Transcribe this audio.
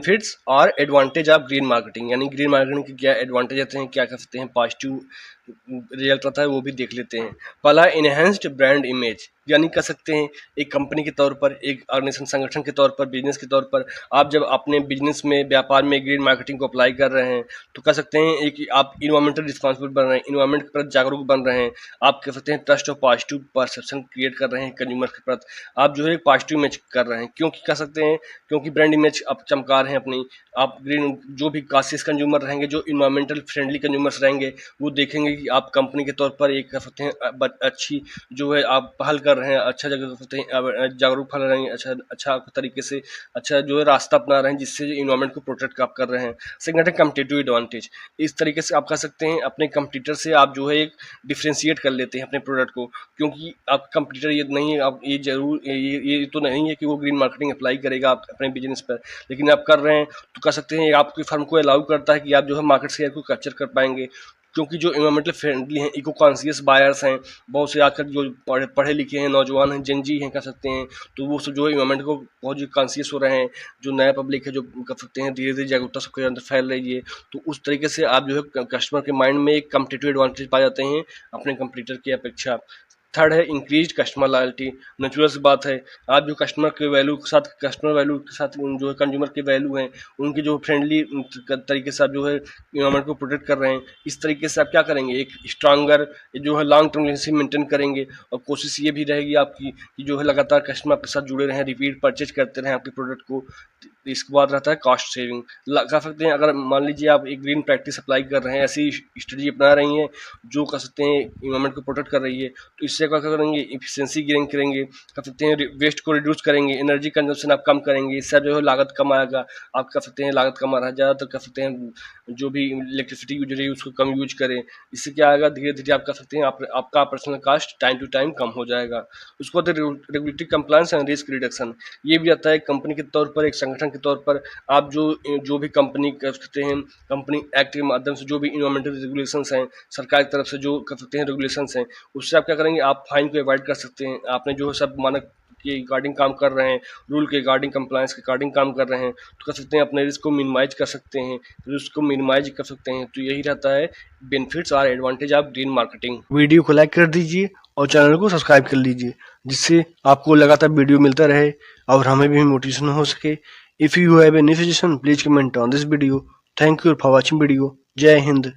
Benefits और advantage of green marketing, यानी green marketing के क्या एडवांटेज आते हैं, क्या कर सकते हैं, पॉजिटिव रिजल्ट आता है वो भी देख लेते हैं। पहला, इनहेंस्ड ब्रांड इमेज, यानी कह सकते हैं एक कंपनी के तौर पर, एक ऑर्गेनाइजेशन संगठन के तौर पर, बिजनेस के तौर पर आप जब अपने बिजनेस में, व्यापार में ग्रीन मार्केटिंग को अप्लाई कर रहे हैं तो कह सकते हैं एक आप इन्वायरमेंटल रिस्पॉन्सिबल बन रहे हैं, इन्वायरमेंट के प्रति जागरूक बन रहे हैं, आप कह सकते हैं ट्रस्ट और पॉजिटिव परसेप्शन क्रिएट कर रहे हैं कंज्यूमर के प्रति, आप जो है एक पॉजिटिव इमेज कर रहे हैं, क्योंकि कह सकते हैं क्योंकि ब्रांड इमेज आप चमका रहे हैं अपनी। आप ग्रीन, जो भी कॉशियस कंज्यूमर रहेंगे, जो इन्वायरमेंटल फ्रेंडली कंज्यूमर्स रहेंगे, वो देखेंगे कि आप कंपनी के तौर पर एक कह सकते हैं अच्छी जो है आप पहल कर रहे हैं, अच्छा जगह कह सकते हैं जागरूक फैला रहे हैं, अच्छा तरीके से अच्छा जो है रास्ता अपना रहे हैं जिससे इन्वायरमेंट को प्रोटेक्ट आप कर रहे हैं। सेकंड है कम्पिटिटिव एडवांटेज, इस तरीके से आप कह सकते हैं अपने कंपटीटर से आप जो है एक डिफ्रेंशिएट कर लेते हैं अपने प्रोडक्ट को, क्योंकि आप कंपटीटर ये नहीं है, आप ये जरूर ये तो नहीं है कि वो ग्रीन मार्केटिंग अप्लाई करेगा आप अपने बिजनेस पर, लेकिन आप कर रहे हैं तो कह सकते हैं आपकी फर्म को अलाउ करता है कि आप जो है मार्केट शेयर को कैप्चर कर पाएंगे, क्योंकि जो इन्वायरमेंटल फ्रेंडली हैं, इको कॉन्शियस बायर्स हैं, बहुत से आजकल जो पढ़े लिखे हैं, नौजवान हैं, जेन जी हैं कह सकते हैं, तो वो सब जो है इन्वायरमेंट को बहुत जो कॉन्शियस हो रहे हैं, जो नया पब्लिक है जो कह सकते हैं धीरे धीरे जागरूकता सबके अंदर फैल रही है, तो उस तरीके से आप जो है कस्टमर के माइंड में एक कम्पिटिटिव एडवांटेज पा जाते हैं अपने कंपटीटर की अपेक्षा। थर्ड है इंक्रीज कस्टमर लॉयल्टी, नेचुरल सी बात है, आप जो कस्टमर के वैल्यू के साथ, कस्टमर वैल्यू के साथ जो है कंज्यूमर के वैल्यू हैं, उनकी जो फ्रेंडली तरीके से आप जो है इन्वायरमेंट को प्रोटेक्ट कर रहे हैं, इस तरीके से आप क्या करेंगे, एक स्ट्रांगर जो है लॉन्ग टर्म रिलेशनशिप मेंटेन करेंगे, और कोशिश ये भी रहेगी आपकी कि जो है लगातार कस्टमर आपके साथ जुड़े रहें, रिपीट परचेज करते रहें आपके प्रोडक्ट को। इसके बाद रहता है कॉस्ट सेविंग, कह सकते हैं अगर मान लीजिए आप एक ग्रीन प्रैक्टिस अप्लाई कर रहे हैं, ऐसी स्ट्रेटजी अपना रही हैं जो कह सकते हैं इन्वायरमेंट को प्रोटेक्ट कर रही है, तो इससे क्या करेंगे, इफिशियंसी गेन करेंगे, कह सकते हैं वेस्ट को रिड्यूस करेंगे, एनर्जी कंजम्पशन आप कम करेंगे, इससे जो है लागत कम आएगा, आप कह सकते हैं लागत कम आ रहा है, ज़्यादातर कह सकते हैं जो भी इलेक्ट्रिसिटी यूज रही है उसको कम यूज करें, इससे क्या आएगा, धीरे धीरे आप कह सकते हैं आपका personal cost time to time कम हो जाएगा। उसको बाद regulatory compliance and risk reduction, ये भी आता है कंपनी के तौर पर, एक संगठन के तौर पर आप जो भी कंपनी कर सकते हैं, कंपनी एक्ट के माध्यम से जो भी इन्वायरमेंटल रेगुलेशंस हैं, सरकार की तरफ से जो कर सकते हैं रेगुलेशंस हैं, उससे आप क्या करेंगे, आप फाइन को अवॉइड कर सकते हैं। आपने जो सब मानक के रिगार्डिंग काम कर रहे हैं, रूल के रिगार्डिंग, कंप्लायंस के रिगार्डिंग काम कर रहे हैं, तो कर सकते हैं अपने रिस्क को मिनिमाइज कर सकते हैं, रिस्क को मिनिमाइज कर सकते हैं। तो यही रहता है बेनिफिट्स और advantage of green marketing. Video को लाइक कर दीजिए और चैनल को सब्सक्राइब कर लीजिए, जिससे आपको लगातार वीडियो मिलता रहे और हमें भी मोटिवेशन हो सके। If you have any suggestion, please comment on this video. Thank you for watching video. Jai Hind.